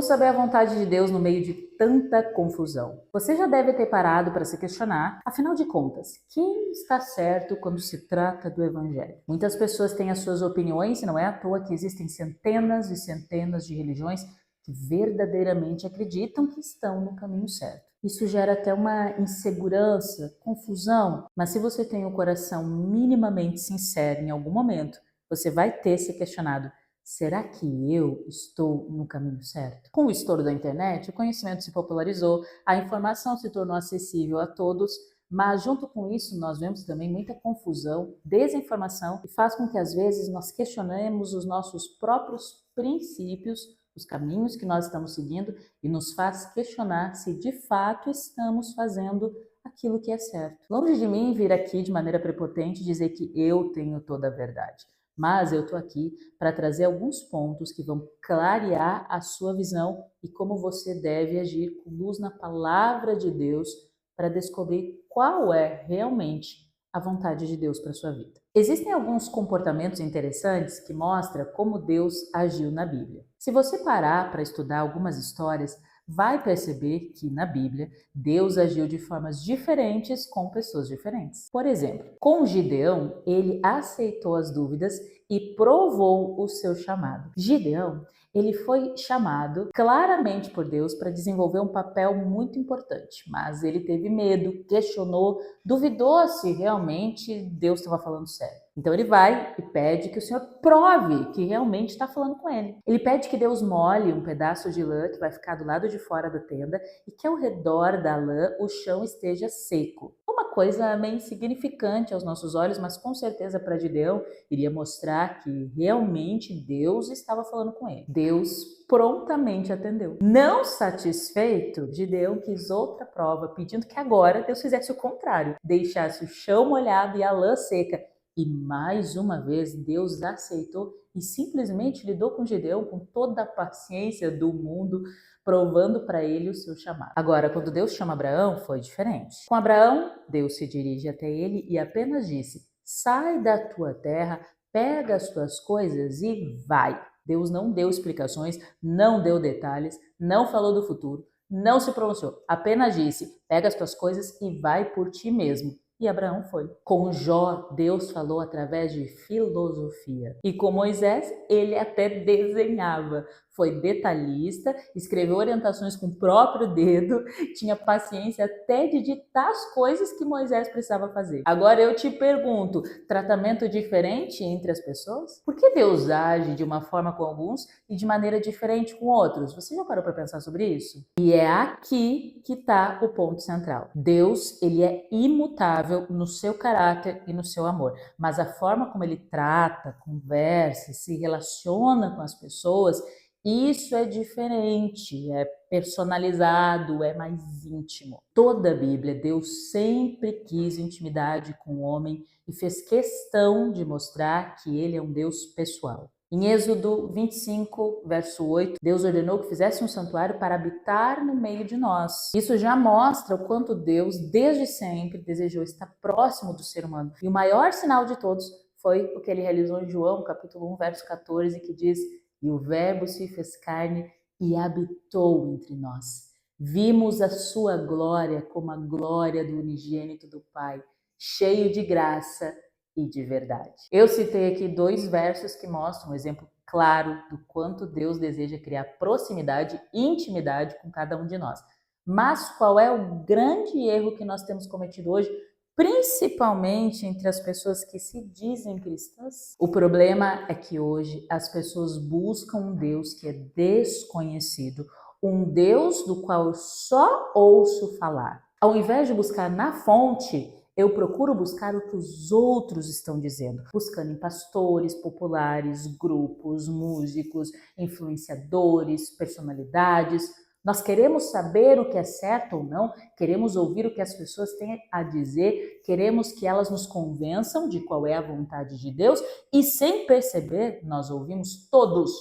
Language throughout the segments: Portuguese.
Como saber a vontade de Deus no meio de tanta confusão? Você já deve ter parado para se questionar, afinal de contas, quem está certo quando se trata do Evangelho? Muitas pessoas têm as suas opiniões e não é à toa que existem centenas e centenas de religiões que verdadeiramente acreditam que estão no caminho certo. Isso gera até uma insegurança, confusão, mas se você tem o coração minimamente sincero em algum momento, você vai ter se questionado: será que eu estou no caminho certo? Com o estouro da internet, o conhecimento se popularizou, a informação se tornou acessível a todos, mas junto com isso nós vemos também muita confusão, desinformação, e faz com que às vezes nós questionemos os nossos próprios princípios, os caminhos que nós estamos seguindo, e nos faz questionar se de fato estamos fazendo aquilo que é certo. Longe de mim vir aqui de maneira prepotente dizer que eu tenho toda a verdade. Mas eu estou aqui para trazer alguns pontos que vão clarear a sua visão e como você deve agir com luz na palavra de Deus para descobrir qual é realmente a vontade de Deus para sua vida. Existem alguns comportamentos interessantes que mostram como Deus agiu na Bíblia. Se você parar para estudar algumas histórias, vai perceber que na Bíblia Deus agiu de formas diferentes com pessoas diferentes. Por exemplo, com Gideão, ele aceitou as dúvidas e provou o seu chamado. Gideão, ele foi chamado claramente por Deus para desenvolver um papel muito importante, mas ele teve medo, questionou, duvidou se realmente Deus estava falando sério. Então ele vai e pede que o Senhor prove que realmente está falando com ele. Ele pede que Deus molhe um pedaço de lã que vai ficar do lado de fora da tenda e que ao redor da lã o chão esteja seco. Uma coisa meio insignificante aos nossos olhos, mas com certeza para Gideão iria mostrar que realmente Deus estava falando com ele. Deus prontamente atendeu. Não satisfeito, Gideão quis outra prova, pedindo que agora Deus fizesse o contrário, deixasse o chão molhado e a lã seca. E mais uma vez Deus aceitou e simplesmente lidou com Gideão com toda a paciência do mundo, provando para ele o seu chamado. Agora, quando Deus chama Abraão, foi diferente. Com Abraão, Deus se dirige até ele e apenas disse: sai da tua terra, pega as tuas coisas e vai. Deus não deu explicações, não deu detalhes, não falou do futuro, não se pronunciou, apenas disse: pega as tuas coisas e vai por ti mesmo. E Abraão foi. Com Jó, Deus falou através de filosofia. E com Moisés, ele até desenhava. Foi detalhista, escreveu orientações com o próprio dedo, tinha paciência até de ditar as coisas que Moisés precisava fazer. Agora eu te pergunto, tratamento diferente entre as pessoas? Por que Deus age de uma forma com alguns e de maneira diferente com outros? Você já parou para pensar sobre isso? E é aqui que está o ponto central. Deus, ele é imutável no seu caráter e no seu amor, mas a forma como ele trata, conversa, se relaciona com as pessoas, isso é diferente, é personalizado, é mais íntimo. Toda a Bíblia, Deus sempre quis intimidade com o homem e fez questão de mostrar que ele é um Deus pessoal. Em Êxodo 25, verso 8, Deus ordenou que fizesse um santuário para habitar no meio de nós. Isso já mostra o quanto Deus, desde sempre, desejou estar próximo do ser humano. E o maior sinal de todos foi o que ele realizou em João, capítulo 1, verso 14, que diz: e o Verbo se fez carne e habitou entre nós. Vimos a sua glória como a glória do unigênito do Pai, cheio de graça e de verdade. Eu citei aqui 2 versos que mostram um exemplo claro do quanto Deus deseja criar proximidade e intimidade com cada um de nós. Mas qual é o grande erro que nós temos cometido hoje, principalmente entre as pessoas que se dizem cristãs? O problema é que hoje as pessoas buscam um Deus que é desconhecido, um Deus do qual eu só ouço falar. Ao invés de buscar na fonte, eu procuro buscar o que os outros estão dizendo, buscando em pastores populares, grupos, músicos, influenciadores, personalidades. Nós queremos saber o que é certo ou não, queremos ouvir o que as pessoas têm a dizer, queremos que elas nos convençam de qual é a vontade de Deus e, sem perceber, nós ouvimos todos,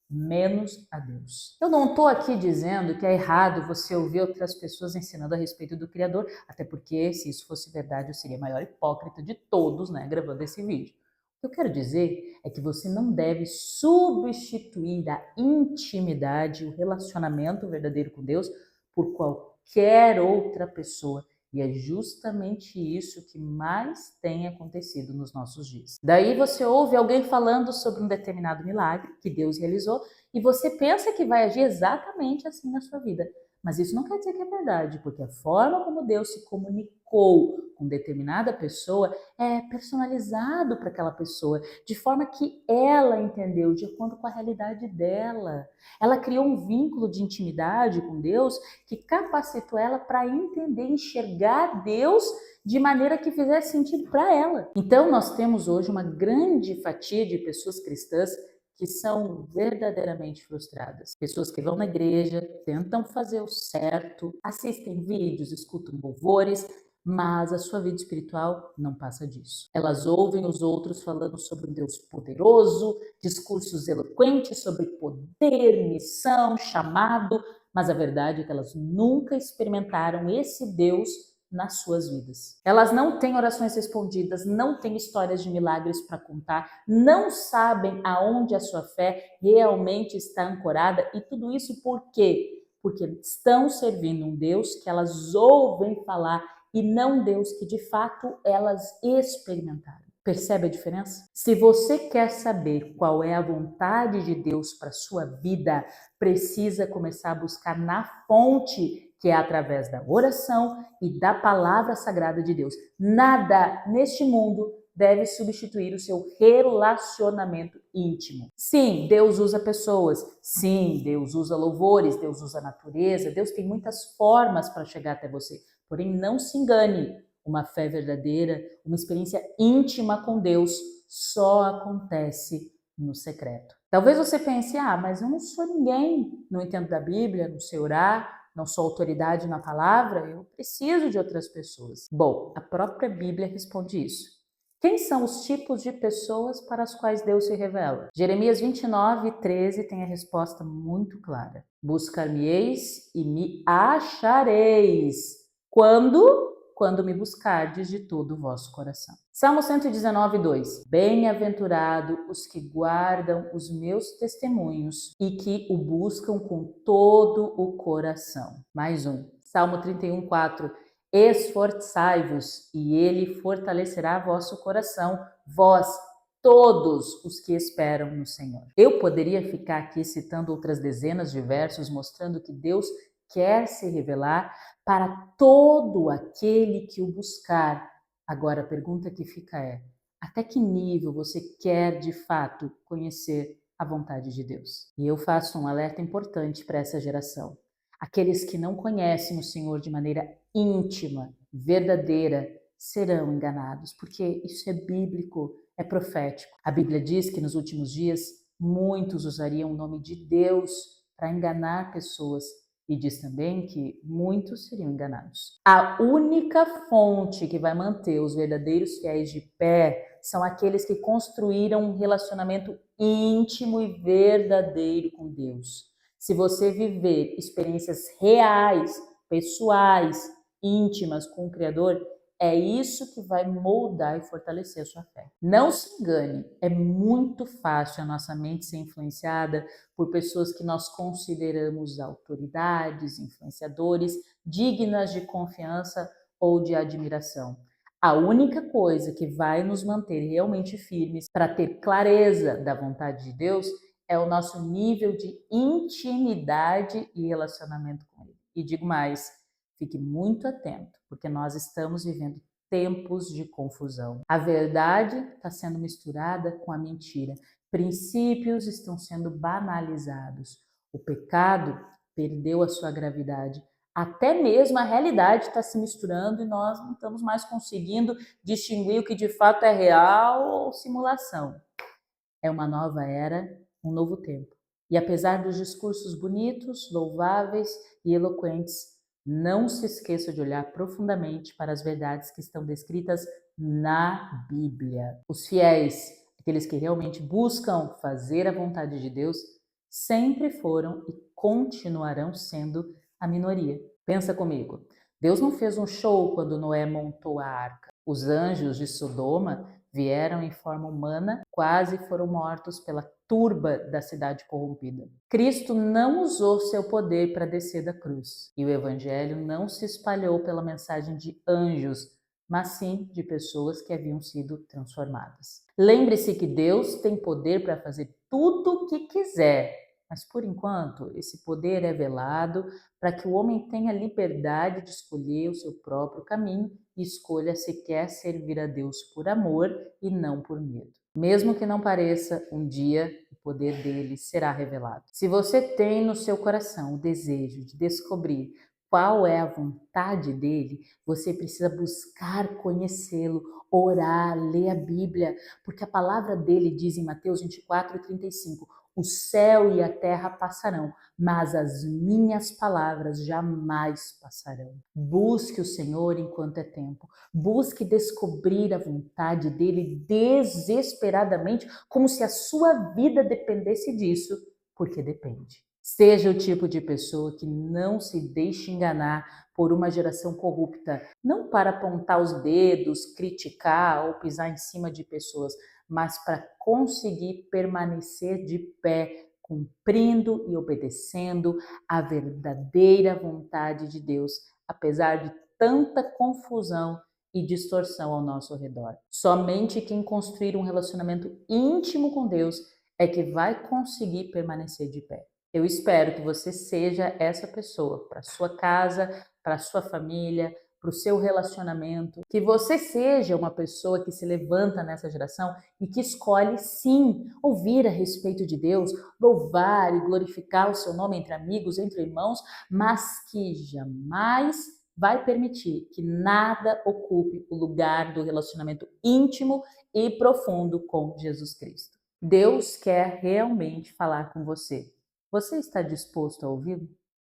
menos a Deus. Eu não estou aqui dizendo que é errado você ouvir outras pessoas ensinando a respeito do Criador, até porque, se isso fosse verdade, eu seria a maior hipócrita de todos, né, gravando esse vídeo. O que eu quero dizer é que você não deve substituir a intimidade, o relacionamento verdadeiro com Deus por qualquer outra pessoa. E é justamente isso que mais tem acontecido nos nossos dias. Daí você ouve alguém falando sobre um determinado milagre que Deus realizou e você pensa que vai agir exatamente assim na sua vida. Mas isso não quer dizer que é verdade, porque a forma como Deus se comunicou com determinada pessoa é personalizado para aquela pessoa, de forma que ela entendeu de acordo com a realidade dela. Ela criou um vínculo de intimidade com Deus que capacitou ela para entender, enxergar Deus de maneira que fizesse sentido para ela. Então nós temos hoje uma grande fatia de pessoas cristãs que são verdadeiramente frustradas. Pessoas que vão na igreja, tentam fazer o certo, assistem vídeos, escutam louvores, mas a sua vida espiritual não passa disso. Elas ouvem os outros falando sobre um Deus poderoso, discursos eloquentes sobre poder, missão, chamado, mas a verdade é que elas nunca experimentaram esse Deus nas suas vidas. Elas não têm orações respondidas, não têm histórias de milagres para contar, não sabem aonde a sua fé realmente está ancorada, e tudo isso por quê? Porque estão servindo um Deus que elas ouvem falar e não Deus que de fato elas experimentaram. Percebe a diferença? Se você quer saber qual é a vontade de Deus para a sua vida, precisa começar a buscar na fonte, que é através da oração e da palavra sagrada de Deus. Nada neste mundo deve substituir o seu relacionamento íntimo. Sim, Deus usa pessoas. Sim, Deus usa louvores, Deus usa a natureza. Deus tem muitas formas para chegar até você. Porém, não se engane. Uma fé verdadeira, uma experiência íntima com Deus só acontece no secreto. Talvez você pense, mas eu não sou ninguém, não entendo da Bíblia, não sei orar, não sou autoridade na palavra, eu preciso de outras pessoas. Bom, a própria Bíblia responde isso. Quem são os tipos de pessoas para as quais Deus se revela? Jeremias 29:13 tem a resposta muito clara. Buscar-me-eis e me achareis. Quando me buscardes de todo o vosso coração. Salmo 119:2. Bem-aventurado os que guardam os meus testemunhos e que o buscam com todo o coração. Mais um. Salmo 31:4. Esforçai-vos e ele fortalecerá vosso coração, vós todos os que esperam no Senhor. Eu poderia ficar aqui citando outras dezenas de versos mostrando que Deus quer se revelar para todo aquele que o buscar. Agora, a pergunta que fica é: até que nível você quer de fato conhecer a vontade de Deus? E eu faço um alerta importante para essa geração. Aqueles que não conhecem o Senhor de maneira íntima, verdadeira, serão enganados, porque isso é bíblico, é profético. A Bíblia diz que nos últimos dias muitos usariam o nome de Deus para enganar pessoas. E diz também que muitos seriam enganados. A única fonte que vai manter os verdadeiros fiéis de pé são aqueles que construíram um relacionamento íntimo e verdadeiro com Deus. Se você viver experiências reais, pessoais, íntimas com o Criador, é isso que vai moldar e fortalecer a sua fé. Não se engane, é muito fácil a nossa mente ser influenciada por pessoas que nós consideramos autoridades, influenciadores, dignas de confiança ou de admiração. A única coisa que vai nos manter realmente firmes para ter clareza da vontade de Deus é o nosso nível de intimidade e relacionamento com Ele. E digo mais, fique muito atento, porque nós estamos vivendo tempos de confusão. A verdade está sendo misturada com a mentira. Princípios estão sendo banalizados. O pecado perdeu a sua gravidade. Até mesmo a realidade está se misturando e nós não estamos mais conseguindo distinguir o que de fato é real ou simulação. É uma nova era, um novo tempo. E apesar dos discursos bonitos, louváveis e eloquentes, não se esqueça de olhar profundamente para as verdades que estão descritas na Bíblia. Os fiéis, aqueles que realmente buscam fazer a vontade de Deus, sempre foram e continuarão sendo a minoria. Pensa comigo. Deus não fez um show quando Noé montou a arca. Os anjos de Sodoma vieram em forma humana, quase foram mortos pela turba da cidade corrompida. Cristo não usou seu poder para descer da cruz, e o evangelho não se espalhou pela mensagem de anjos, mas sim de pessoas que haviam sido transformadas. Lembre-se que Deus tem poder para fazer tudo o que quiser, mas por enquanto esse poder é velado para que o homem tenha liberdade de escolher o seu próprio caminho e escolha se quer servir a Deus por amor e não por medo. Mesmo que não pareça, um dia o poder dele será revelado. Se você tem no seu coração o desejo de descobrir qual é a vontade dele, você precisa buscar conhecê-lo, orar, ler a Bíblia, porque a palavra dele diz em Mateus 24:35: o céu e a terra passarão, mas as minhas palavras jamais passarão. Busque o Senhor enquanto é tempo. Busque descobrir a vontade dele desesperadamente, como se a sua vida dependesse disso, porque depende. Seja o tipo de pessoa que não se deixe enganar por uma geração corrupta, não para apontar os dedos, criticar ou pisar em cima de pessoas, mas para conseguir permanecer de pé, cumprindo e obedecendo a verdadeira vontade de Deus, apesar de tanta confusão e distorção ao nosso redor. Somente quem construir um relacionamento íntimo com Deus é que vai conseguir permanecer de pé. Eu espero que você seja essa pessoa para sua casa, para sua família, para o seu relacionamento, que você seja uma pessoa que se levanta nessa geração e que escolhe sim ouvir a respeito de Deus, louvar e glorificar o seu nome entre amigos, entre irmãos, mas que jamais vai permitir que nada ocupe o lugar do relacionamento íntimo e profundo com Jesus Cristo. Deus quer realmente falar com você. Você está disposto a ouvi-lo?